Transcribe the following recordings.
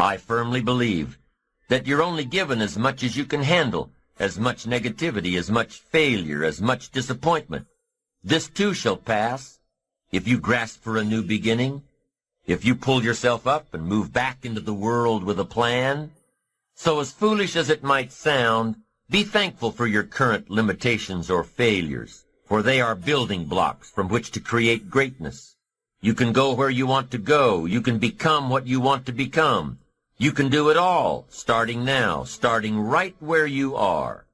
I firmly believe that you're only given as much as you can handle, as much negativity, as much failure, as much disappointment. This too shall pass. If you grasp for a new beginning, if you pull yourself up and move back into the world with a plan. So as foolish as it might sound, be thankful for your current limitations or failures, for they are building blocks from which to create greatness. You can go where you want to go. You can become what you want to become. You can do it all, starting now, starting right where you are.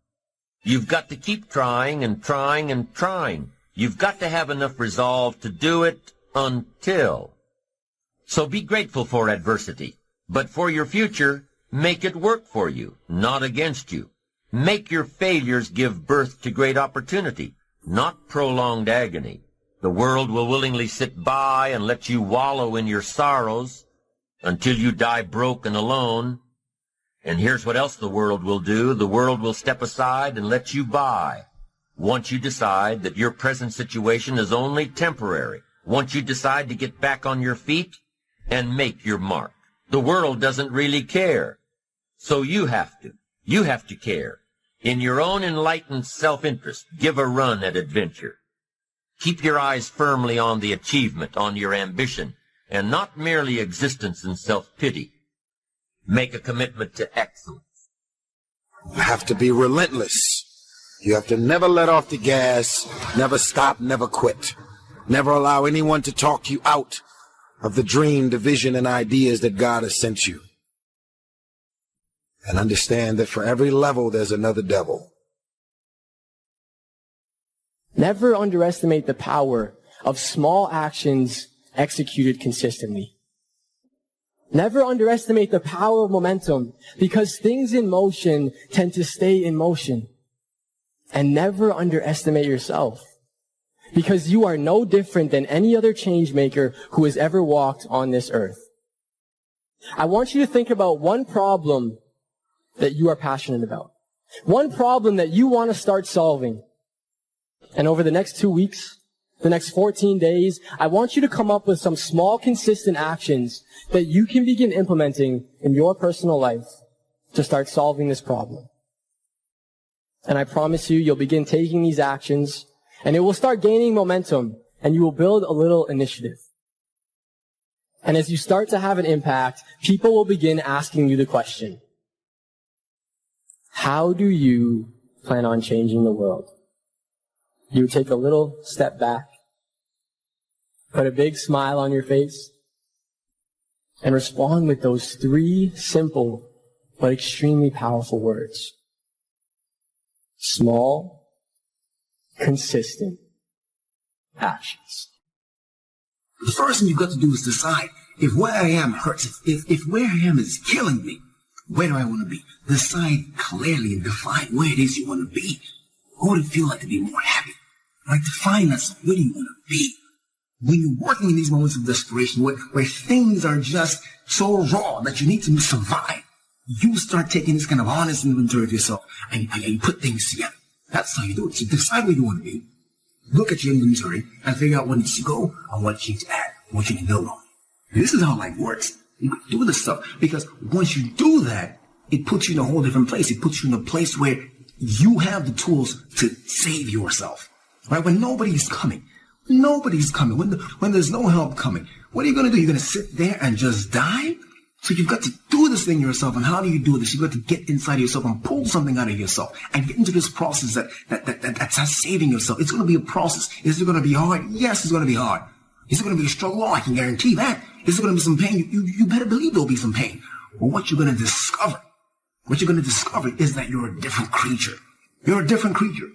You've got to keep trying and trying and trying. You've got to have enough resolve to do it until. So be grateful for adversity, but for your future, make it work for you, not against you. Make your failures give birth to great opportunity, not prolonged agony. The world will willingly sit by and let you wallow in your sorrows until you die broke and alone. And here's what else the world will do. The world will step aside and let you by. Once you decide that your present situation is only temporary, once you decide to get back on your feet and make your mark, the world doesn't really care. So you have to. You have to care. In your own enlightened self-interest, give a run at adventure. Keep your eyes firmly on the achievement, on your ambition, and not merely existence and self-pity. Make a commitment to excellence. You have to be relentless. You have to never let off the gas, never stop, never quit. Never allow anyone to talk you out of the dream, the vision, and ideas that God has sent you. And understand that for every level, there's another devil. Never underestimate the power of small actions executed consistently. Never underestimate the power of momentum, because things in motion tend to stay in motion. And never underestimate yourself, because you are no different than any other change maker who has ever walked on this earth. I want you to think about one problem that you are passionate about. One problem that you want to start solving. And over the next 2 weeks, the next 14 days, I want you to come up with some small, consistent actions that you can begin implementing in your personal life to start solving this problem. And I promise you, you'll begin taking these actions, and it will start gaining momentum, and you will build a little initiative. And as you start to have an impact, people will begin asking you the question, how do you plan on changing the world? You take a little step back, put a big smile on your face, and respond with those 3 simple but extremely powerful words. Small, consistent actions. The first thing you've got to do is decide if where I am hurts, if where I am is killing me, where do I want to be? Decide clearly and define where it is you want to be. What would it feel like to be more happy? Like, define that. Where do you want to be? When you're working in these moments of desperation, where things are just so raw that you need to survive, you start taking this kind of honest inventory of yourself and you put things together. That's how you do it. So decide where you want to be. Look at your inventory and figure out what needs to go and what you need to add, what you need to build on. This is how life works. You do this stuff because once you do that, it puts you in a whole different place. It puts you in a place where you have the tools to save yourself. Right? When nobody's coming. When there's no help coming, what are you going to do? You're going to sit there and just die? So you've got to do this thing yourself. And how do you do this? You've got to get inside yourself and pull something out of yourself and get into this process that's saving yourself. It's going to be a process. Is it going to be hard? Yes, it's going to be hard. Is it going to be a struggle? Oh, I can guarantee that. Is there going to be some pain? You better believe there'll be some pain. But what you're going to discover is that you're a different creature. You're a different creature.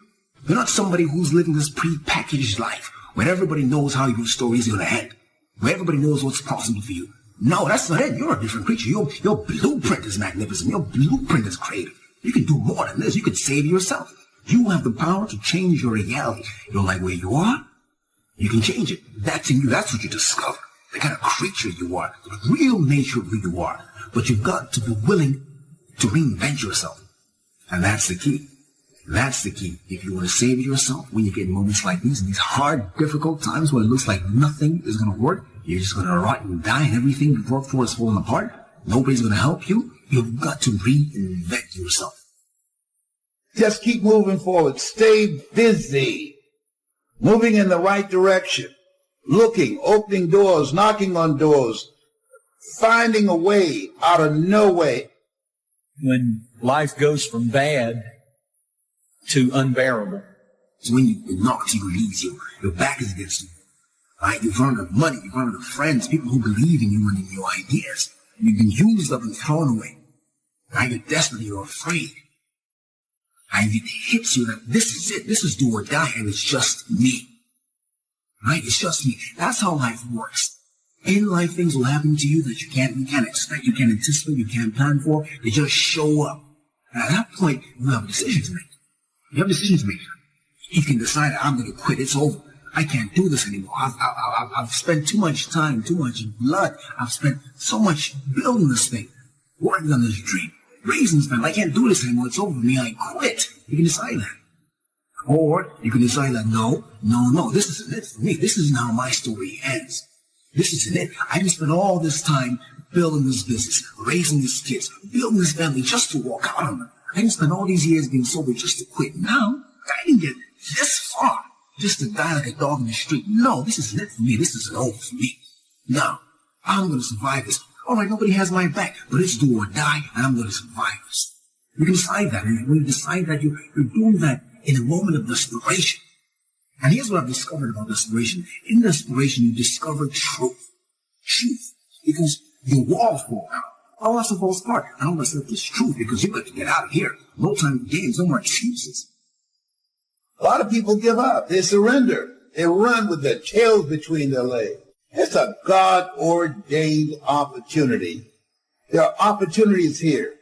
You're not somebody who's living this pre-packaged life where everybody knows how your story is going to end, where everybody knows what's possible for you. No, that's not it. You're a different creature. Your blueprint is magnificent. Your blueprint is creative. You can do more than this. You can save yourself. You have the power to change your reality. You don't like where you are? You can change it. That's in you. That's what you discover. The kind of creature you are, the real nature of who you are. But you've got to be willing to reinvent yourself. And that's the key. That's the key. If you want to save yourself when you get moments like these, in these hard, difficult times where it looks like nothing is going to work, you're just going to rot and die and everything you've worked for is falling apart, Nobody's going to help you. You've got to reinvent yourself. Just keep moving forward. Stay busy. Moving in the right direction. Looking, opening doors, knocking on doors, finding a way out of no way. When life goes from bad to unbearable. So when you knock, you leave you. Your back is against you. Right? You've run out of money. You've run out of friends, people who believe in you and in your ideas. You've been used up and thrown away. Right? You're desperate. You're afraid. And it hits you that this is it. This is do or die, and it's just me. Right? It's just me. That's how life works. In life, things will happen to you that you can't expect, you can't anticipate, you can't plan for. They just show up. And at that point, you have a decision to make. You have a decision to make. You can decide, I'm going to quit. It's over. I can't do this anymore. I've spent too much time, too much blood. I've spent so much building this thing, working on this dream, raising this family. I can't do this anymore. It's over for me. I quit. You can decide that. Or you can decide that, no, this isn't it for me. This isn't how my story ends. This isn't it. I just spent all this time building this business, raising these kids, building this family just to walk out on them. I didn't spend all these years being sober just to quit. Now, I didn't get this far just to die like a dog in the street. No, this isn't it for me. This isn't over for me. Now, I'm going to survive this. All right, nobody has my back, but it's do or die, and I'm going to survive this. You can decide that. And when you decide that, you're doing that in a moment of desperation. And here's what I've discovered about desperation. In desperation, you discover truth. Truth. Because your walls fall down. All that stuff falls apart. And all that stuff is truth because you've got to get out of here. No time for games, no more excuses. A lot of people give up. They surrender. They run with their tails between their legs. It's a God-ordained opportunity. There are opportunities here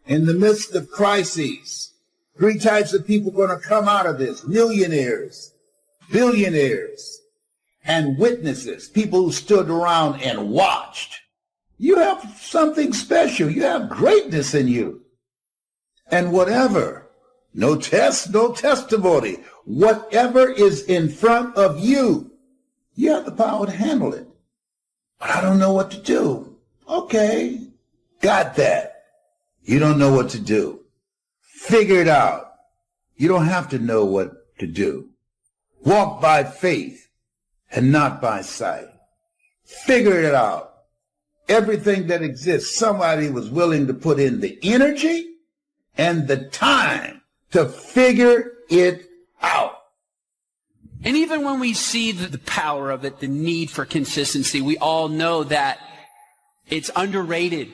in the midst of crises. 3 types of people are going to come out of this. Millionaires, billionaires, and witnesses. People who stood around and watched. You have something special. You have greatness in you. And whatever, no test, no testimony, whatever is in front of you, you have the power to handle it. But I don't know what to do. Okay, got that. You don't know what to do. Figure it out. You don't have to know what to do. Walk by faith and not by sight. Figure it out. Everything that exists, somebody was willing to put in the energy and the time to figure it out. And even when we see the power of it, the need for consistency, we all know that it's underrated.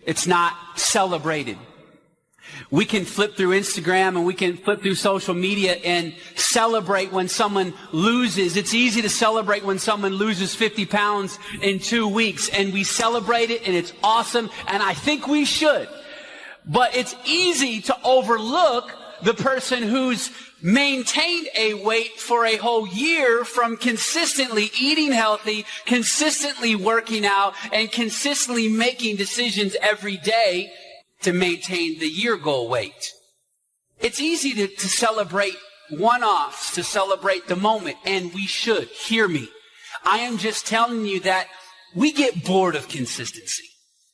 It's not celebrated. We can flip through Instagram and we can flip through social media and celebrate when someone loses. It's easy to celebrate when someone loses 50 pounds in 2 weeks, and we celebrate it and it's awesome, and I think we should. But it's easy to overlook the person who's maintained a weight for a whole year from consistently eating healthy, consistently working out, and consistently making decisions every day to maintain the year goal weight. It's easy to celebrate one-offs, to celebrate the moment, and we should. Hear me. I am just telling you that we get bored of consistency.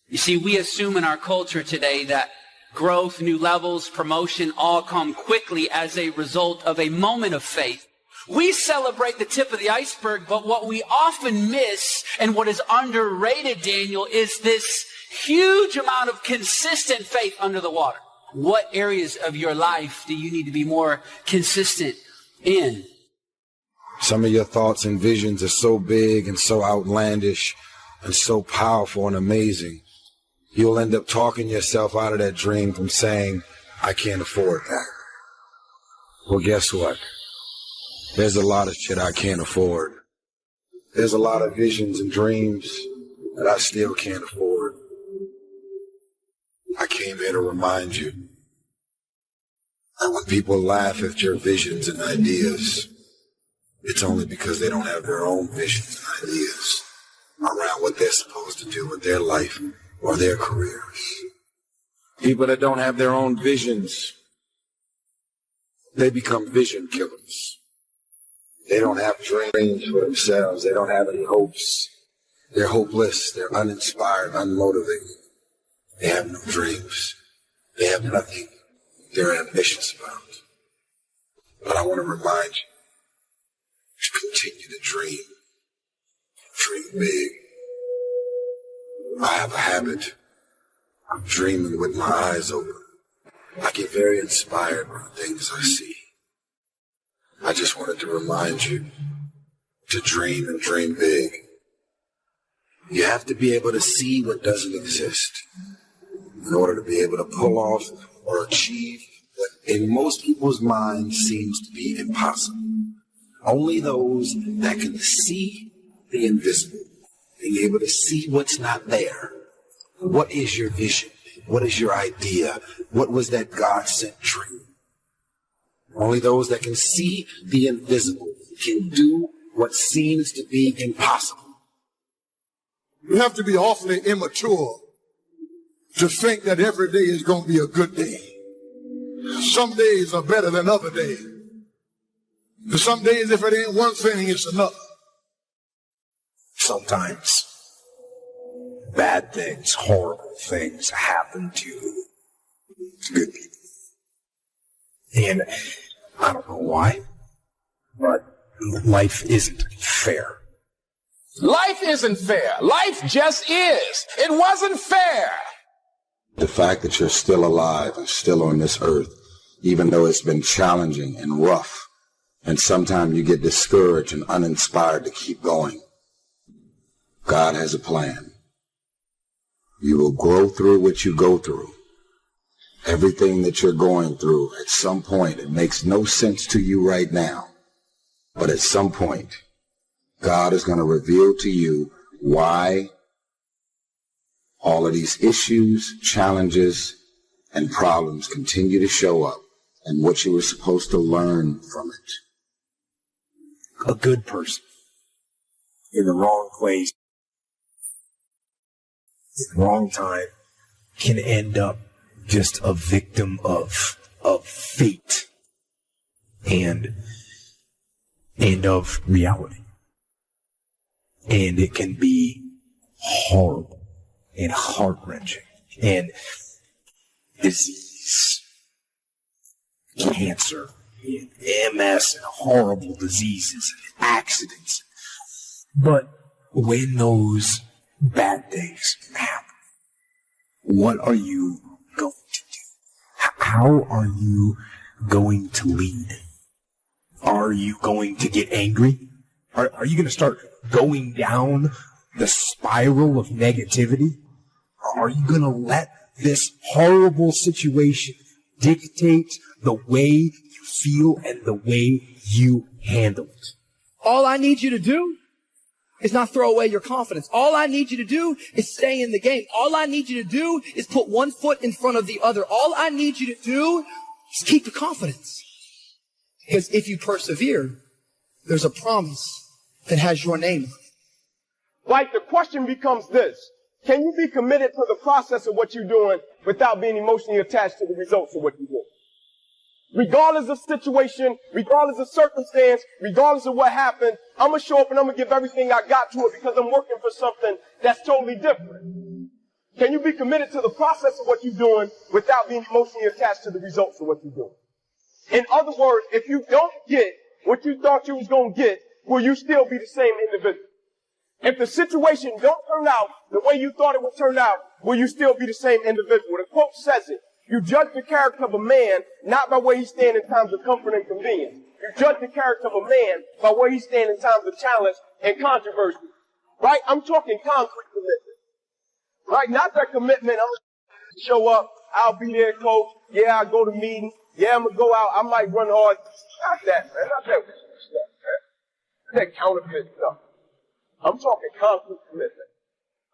You see, we assume in our culture today that growth, new levels, promotion all come quickly as a result of a moment of faith. We celebrate the tip of the iceberg, but what we often miss and what is underrated, Daniel, is this huge amount of consistent faith under the water. What areas of your life do you need to be more consistent in? Some of your thoughts and visions are so big and so outlandish and so powerful and amazing. You'll end up talking yourself out of that dream from saying, I can't afford that. Well, guess what? There's a lot of shit I can't afford. There's a lot of visions and dreams that I still can't afford. I came here to remind you that when people laugh at your visions and ideas, it's only because they don't have their own visions and ideas around what they're supposed to do with their life or their careers. People that don't have their own visions, they become vision killers. They don't have dreams for themselves. They don't have any hopes. They're hopeless. They're uninspired, unmotivated. They have no dreams. They have nothing they're ambitious about. But I want to remind you to continue to dream. Dream big. I have a habit of dreaming with my eyes open. I get very inspired by the things I see. I just wanted to remind you to dream and dream big. You have to be able to see what doesn't exist in order to be able to pull off or achieve what in most people's minds seems to be impossible. Only those that can see the invisible, being able to see what's not there. What is your vision? What is your idea? What was that God-sent dream? Only those that can see the invisible can do what seems to be impossible. You have to be awfully immature to think that every day is going to be a good day. Some days are better than other days. But some days, if it ain't one thing, it's another. Sometimes bad things, horrible things happen to good people. And I don't know why, but life isn't fair. Life isn't fair. Life just is. It wasn't fair. The fact that you're still alive and still on this earth, even though it's been challenging and rough, and sometimes you get discouraged and uninspired to keep going, God has a plan. You will grow through what you go through. Everything that you're going through, at some point, it makes no sense to you right now. But at some point, God is going to reveal to you why all of these issues, challenges, and problems continue to show up and what you were supposed to learn from it. A good person in the wrong place, in the wrong time, can end up just a victim of fate and of reality. And it can be horrible and heart-wrenching. And disease, cancer, and MS, and horrible diseases, and accidents. But when those bad things happen, what are you going to do? How are you going to lead? Are you going to get angry? Are you going to start going down the spiral of negativity? Are you going to let this horrible situation dictate the way you feel and the way you handle it? All I need you to do is not throw away your confidence. All I need you to do is stay in the game. All I need you to do is put one foot in front of the other. All I need you to do is keep the confidence. Because if you persevere, there's a promise that has your name on it. Like, the question becomes this: can you be committed to the process of what you're doing without being emotionally attached to the results of what you're doing? Regardless of situation, regardless of circumstance, regardless of what happened, I'm going to show up and I'm going to give everything I got to it because I'm working for something that's totally different. Can you be committed to the process of what you're doing without being emotionally attached to the results of what you're doing? In other words, if you don't get what you thought you was going to get, will you still be the same individual? If the situation don't turn out the way you thought it would turn out, will you still be the same individual? The quote says it: you judge the character of a man not by where he stands in times of comfort and convenience. You judge the character of a man by where he stands in times of challenge and controversy. Right? I'm talking concrete commitment. Right? Not that commitment, I'm going to show up, I'll be there, coach. Yeah, I'll go to meetings. Yeah, I'm going to go out, I might run hard. Not that, man. Not that stuff, man. That counterfeit stuff. I'm talking concrete commitment.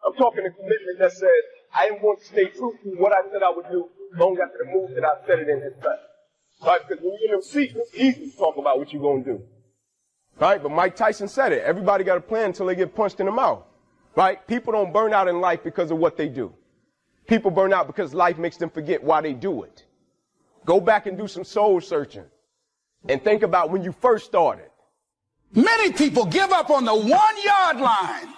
I'm talking a commitment that says, I am going to stay true to what I said I would do long after the move that I said it in his face. Right? Because when you're in them seats, it's easy to talk about what you're going to do. Right? But Mike Tyson said it. Everybody got a plan until they get punched in the mouth. Right? People don't burn out in life because of what they do. People burn out because life makes them forget why they do it. Go back and do some soul searching and think about when you first started. Many people give up on the 1 yard line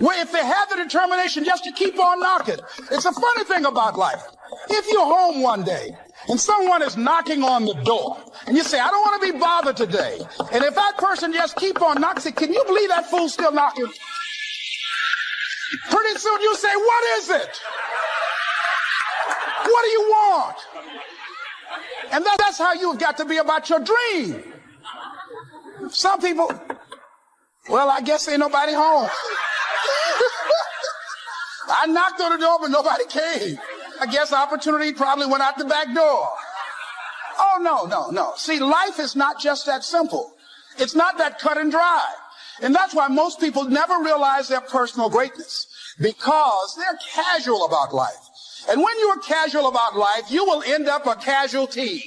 Well, if they have the determination just to keep on knocking. It's a funny thing about life. If you're home one day and someone is knocking on the door and you say, I don't want to be bothered today. And if that person just keep on knocking, say, can you believe that fool's still knocking? Pretty soon you say, what is it? What do you want? And that's how you've got to be about your dream. Some people, well, I guess ain't nobody home. I knocked on the door, but nobody came. I guess opportunity probably went out the back door. Oh, no. See, life is not just that simple. It's not that cut and dry. And that's why most people never realize their personal greatness, because they're casual about life. And when you're casual about life, you will end up a casualty.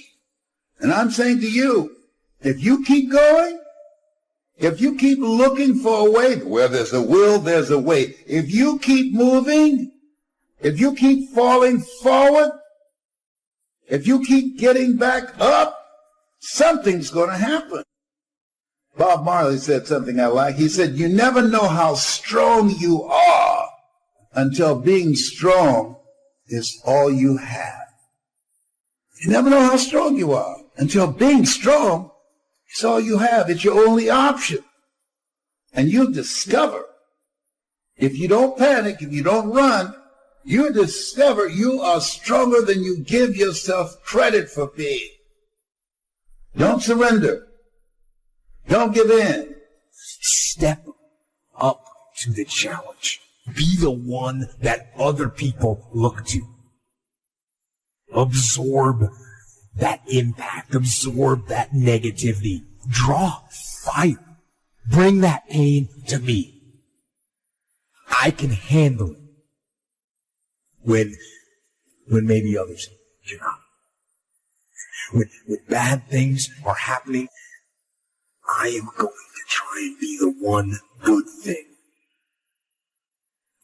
And I'm saying to you, if you keep going, if you keep looking for a way, where there's a will, there's a way. If you keep moving, if you keep falling forward, if you keep getting back up, something's going to happen. Bob Marley said something I like. He said, you never know how strong you are until being strong is all you have. You never know how strong you are until being strong is all you have. It's your only option. And you'll discover, if you don't panic, if you don't run, you'll discover you are stronger than you give yourself credit for being. Don't surrender. Don't give in. Step up to the challenge. Be the one that other people look to. Absorb that impact. Absorb that negativity. Draw fire. Bring that pain to me. I can handle it when maybe others cannot. When bad things are happening, I am going to try and be the one good thing.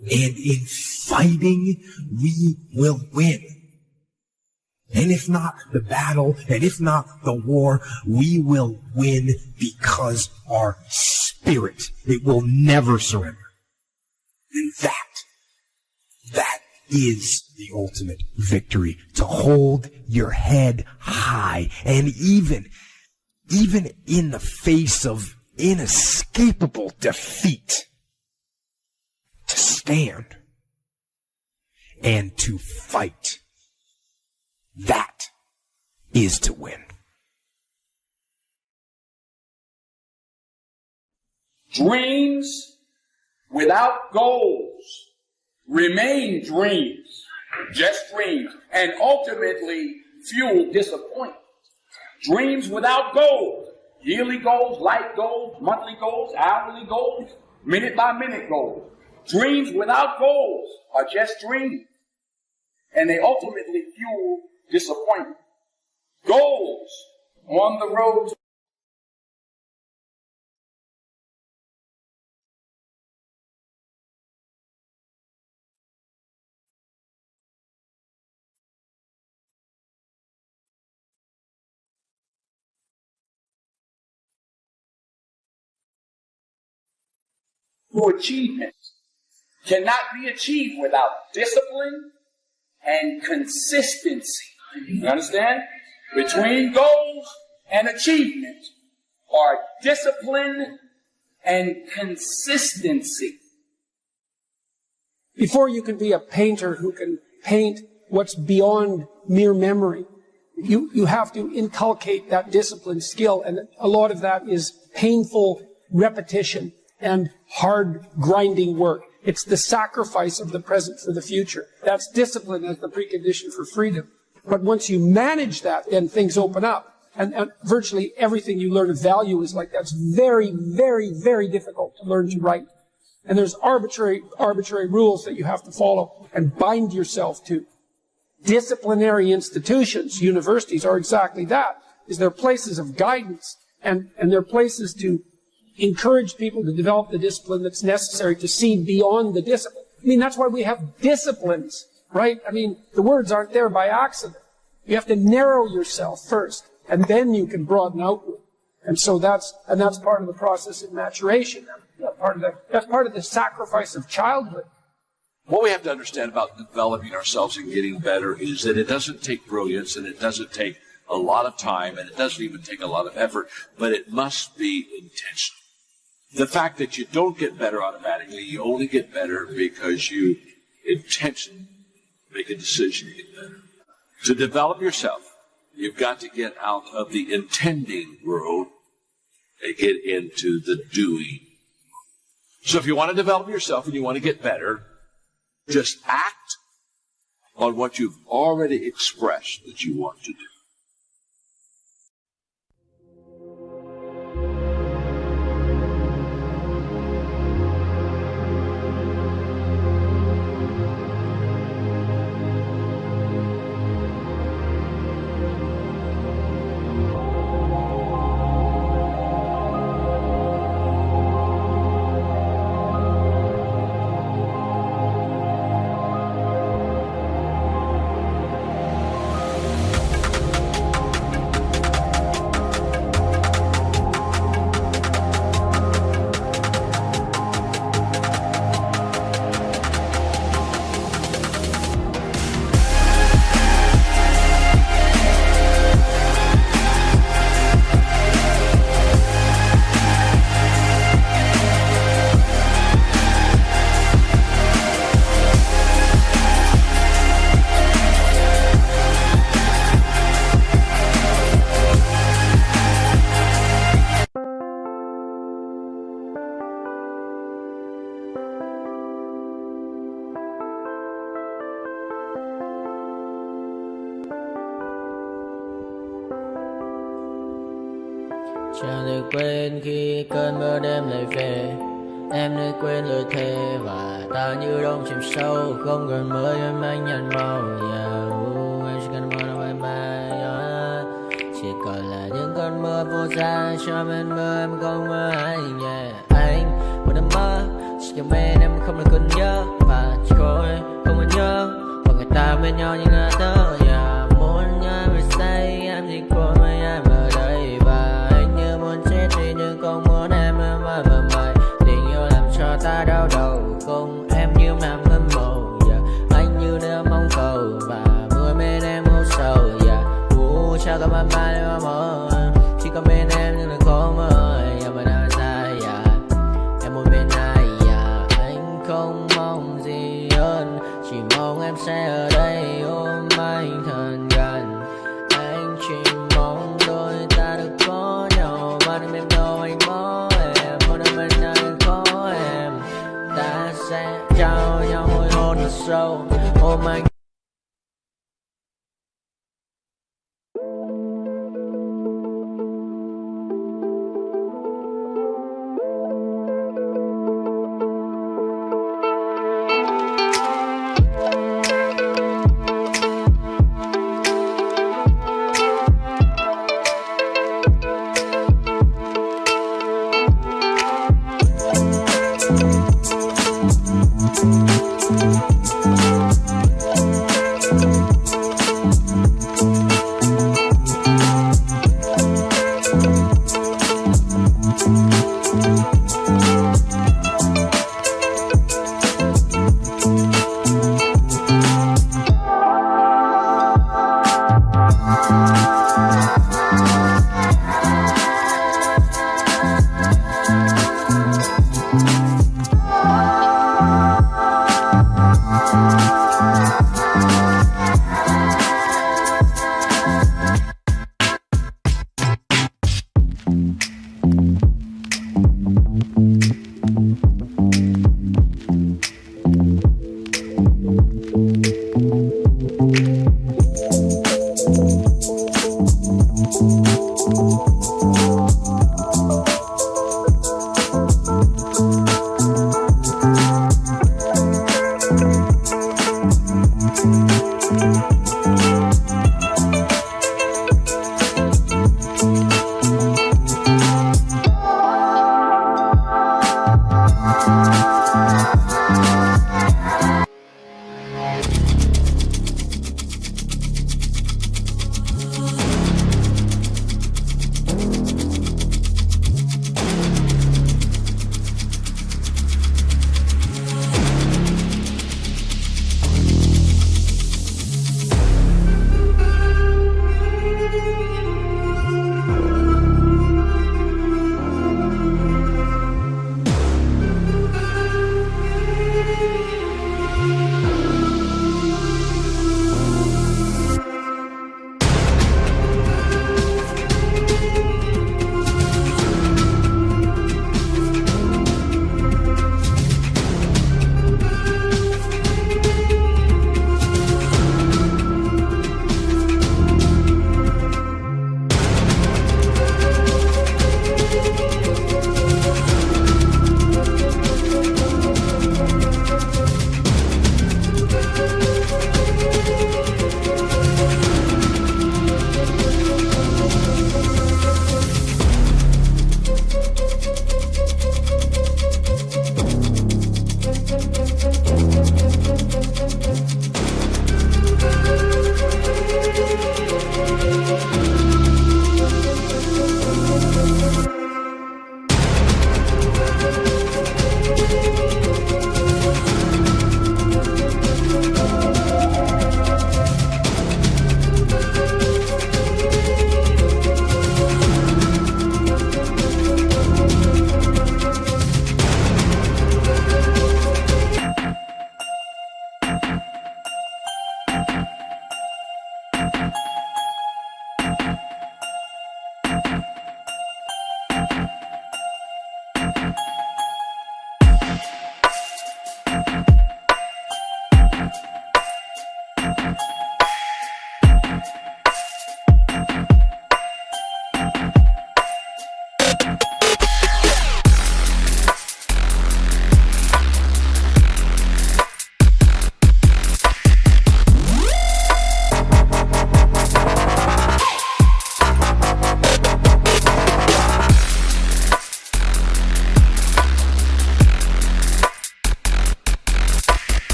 And in fighting, we will win. And if not the battle, and if not the war, we will win because our spirit, it will never surrender. And that is the ultimate victory. To hold your head high, and even in the face of inescapable defeat, to stand and to fight. That is to win. Dreams without goals remain dreams, just dreams, and ultimately fuel disappointment. Dreams without goals, yearly goals, life goals, monthly goals, hourly goals, minute by minute goals. Dreams without goals are just dreams, and they ultimately fuel disappointment. Goals on the road to achievement cannot be achieved without discipline and consistency. You understand? Between goals and achievement are discipline and consistency. Before you can be a painter who can paint what's beyond mere memory, you have to inculcate that discipline skill, and a lot of that is painful repetition and hard grinding work. It's the sacrifice of the present for the future. That's discipline as the precondition for freedom. But once you manage that, then things open up. And virtually everything you learn of value is like that. It's very, very, very difficult to learn to write. And there's arbitrary rules that you have to follow and bind yourself to. Disciplinary institutions, universities, are exactly that. Is they're places of guidance, and they're places to encourage people to develop the discipline that's necessary to see beyond the discipline. I mean, that's why we have disciplines, right? I mean, the words aren't there by accident. You have to narrow yourself first, and then you can broaden outward. And so that's part of the process of maturation. That's part of the sacrifice of childhood. What we have to understand about developing ourselves and getting better is that it doesn't take brilliance, and it doesn't take a lot of time, and it doesn't even take a lot of effort, but it must be intentional. The fact that you don't get better automatically, you only get better because you intentionally make a decision to get better. To develop yourself, you've got to get out of the intending world and get into the doing. So if you want to develop yourself and you want to get better, just act on what you've already expressed that you want to do. Chẳng được quên khi cơn mưa đêm lại về. Em nơi quên lời thề và ta như đông chìm sâu. Không gần mơ em anh nhận màu. Anh chỉ cần mơ đâu em bay. Chỉ còn là những cơn mưa vô giá. Cho bên mơ em không mơ anh. Anh một đêm mơ. Chỉ cần bên em không được cần nhớ. Và chỉ có em không còn nhớ. Và người ta bên nhau như ngã tớ. Muốn nhớ về say em chỉ có mấy em ở đây. Và anh như muốn chết đi nhưng không muốn em mãi mờ mày. Tình yêu làm cho ta đau đầu. Không em như nằm mơ mộng. Anh như đêm mong cầu. Và mưa bên em ngủ sầu. Chào các bạn mai em mơ. Chỉ có bên em nhưng là khó mơ. Em vẫn đang dài. Em muốn bên ai. Anh không mong gì hơn. Chỉ mong em sẽ ở đây ôm anh thật gần. Anh chỉ mong đôi ta được có nhau. Và đừng em đâu anh có em. Một đêm bên anh có em. Ta sẽ trao nhau môi hôn thật sâu. Ôm anh.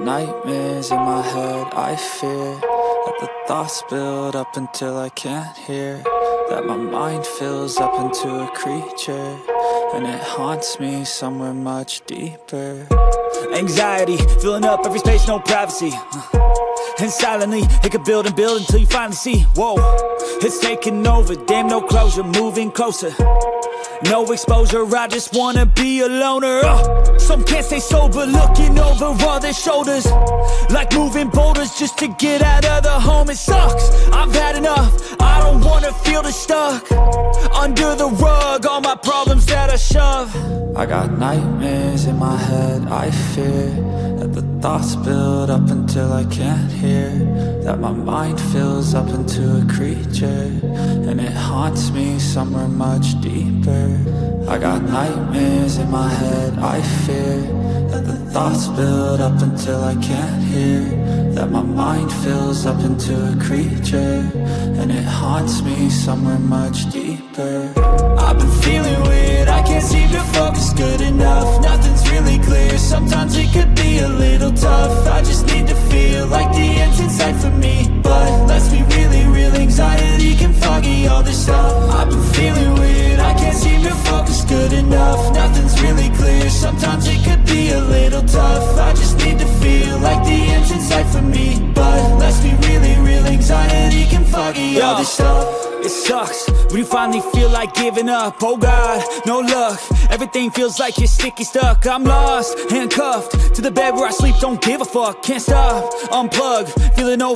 nightmares in my head, I fear that the thoughts build up until I can't hear, that my mind fills up into a creature, and it haunts me somewhere much deeper. Anxiety, filling up every space, no privacy. And silently, it could build and build until you finally see, whoa, it's taking over, damn no closure, moving closer. No exposure, I just wanna be a loner. Some can't stay sober, looking over all their shoulders, like moving boulders just to get out of the home. It sucks, I've had enough, I don't wanna feel the stuck under the rug, all my problems that I shove. I got nightmares in my head, I fear that the thoughts build up until I can't hear, that my mind fills up into a creature, and it haunts me somewhere much deeper. I got nightmares in my head, I fear that the thoughts build up until I can't hear, that my mind fills up into a creature, and it haunts me somewhere much deeper. I've been feeling weird, I can't seem to focus good enough, nothing's really clear, sometimes it could be a little tough. I just need to feel like the end's in sight for me, but let's be really real, anxiety can foggy all this stuff. I've been feeling weird, I can't seem to focus good enough, nothing's really clear, sometimes it could be a little tough. I just need to feel like the end's in sight for me, but let's be really real, anxiety can foggy all this stuff. It sucks when you finally feel like giving up. Oh God, no luck, everything feels like you're sticky stuck. I'm lost, handcuffed to the bed where I sleep, don't give a fuck. Can't stop, unplug, feeling over